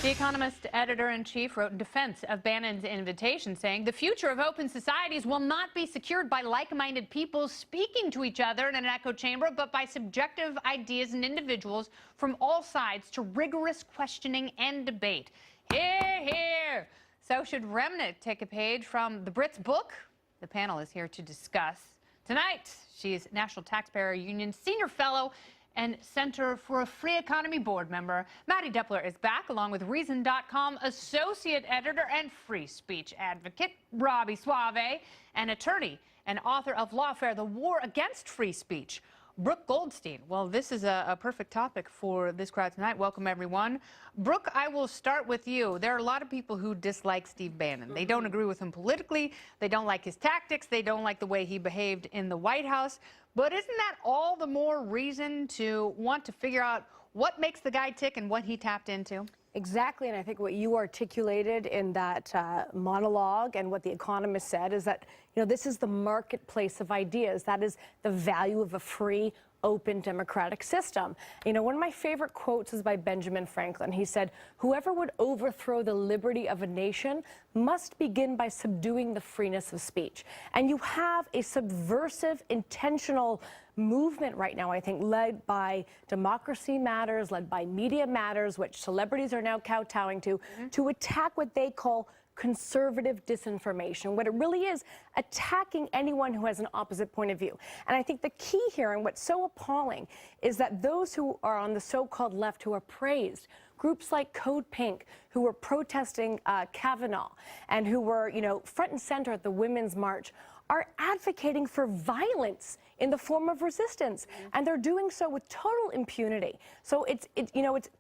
The Economist editor-in-chief wrote in defense of Bannon's invitation, saying the future of open societies will not be secured by like-minded people speaking to each other in an echo chamber, but by subjective ideas and individuals from all sides to rigorous questioning and debate. Hear, hear. So should Remnick take a page from the Brit's book? The panel is here to discuss. Tonight, she's National Taxpayer Union Senior Fellow and Center for a Free Economy board member. Maddie Depler is back, along with Reason.com associate editor and free speech advocate Robbie Suave, and attorney and author of Lawfare, The War Against Free Speech, Brooke Goldstein. Well, this is a perfect topic for this crowd tonight. Welcome, everyone. Brooke, I will start with you. There are a lot of people who dislike Steve Bannon. They don't agree with him politically. They don't like his tactics. They don't like the way he behaved in the White House. But isn't that all the more reason to want to figure out what makes the guy tick and what he tapped into? Exactly, and I think what you articulated in that monologue and what The Economist said is that, this is the marketplace of ideas. That is the value of a free, open, democratic system. One of my favorite quotes is by Benjamin Franklin. He said, "Whoever would overthrow the liberty of a nation must begin by subduing the freeness of speech." And you have a subversive, intentional movement right now, I think, led by Democracy Matters, led by Media Matters, which celebrities are now kowtowing to attack what they call conservative disinformation. What it really is, attacking anyone who has an opposite point of view. And I think the key here, and what's so appalling, is that those who are on the so-called left who are praised, groups like Code Pink, who were protesting Kavanaugh and who were, front and center at the Women's March, are advocating for violence in the form of resistance. And they're doing so with total impunity. So it's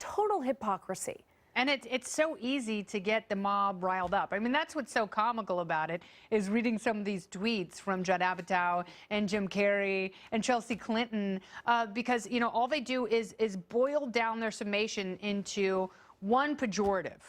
total hypocrisy. And it's so easy to get the mob riled up. I mean, that's what's so comical about it, is reading some of these tweets from Judd Apatow and Jim Carrey and Chelsea Clinton, because, all they do is boil down their summation into one pejorative,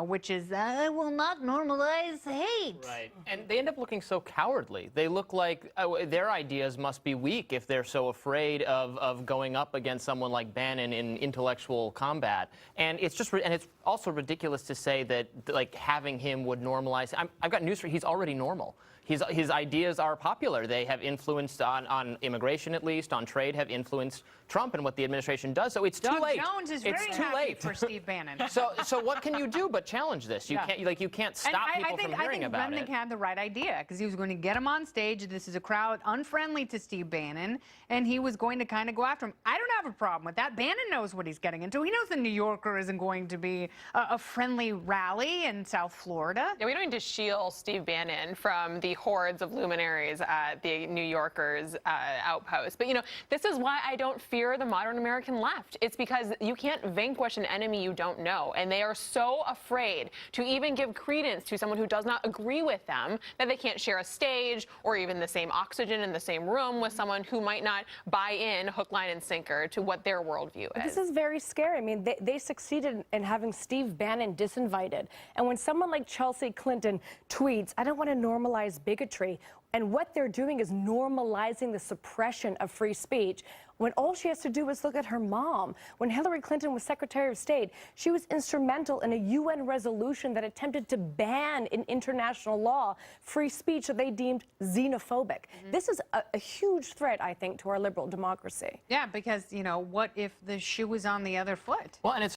which is, I will not normalize hate. Right. And they end up looking so cowardly. They look like their ideas must be weak if they're so afraid of going up against someone like Bannon in intellectual combat. And it's just, and it's also ridiculous to say that, like, having him would normalize. I've got news for you. He's already normal. His ideas are popular. They have influenced on immigration, at least, on trade, have influenced Trump and what the administration does. So it's too late. Doug Jones is very happy for Steve Bannon. So what can you do but challenge this? You can't stop people from hearing about it. I think Remnick had the right idea, because he was going to get him on stage. This is a crowd unfriendly to Steve Bannon, and he was going to kind of go after him. I don't have a problem with that. Bannon knows what he's getting into. He knows the New Yorker isn't going to be a friendly rally in South Florida. Yeah, we don't need to shield Steve Bannon from the hordes of luminaries at the New Yorker's outpost. But, this is why I don't fear the modern American left. It's because you can't vanquish an enemy you don't know. And they are so afraid to even give credence to someone who does not agree with them that they can't share a stage or even the same oxygen in the same room with someone who might not buy in hook, line, and sinker to what their worldview is. This is very scary. I mean, they succeeded in having Steve Bannon disinvited. And when someone like Chelsea Clinton tweets, "I don't want to normalize bigotry," and what they're doing is normalizing the suppression of free speech, when all she has to do is look at her mom. When Hillary Clinton was Secretary of State, she was instrumental in a UN resolution that attempted to ban in international law free speech that they deemed xenophobic. This is a huge threat, I think, to our liberal democracy. Yeah, because, what if the shoe was on the other foot? Well, and it's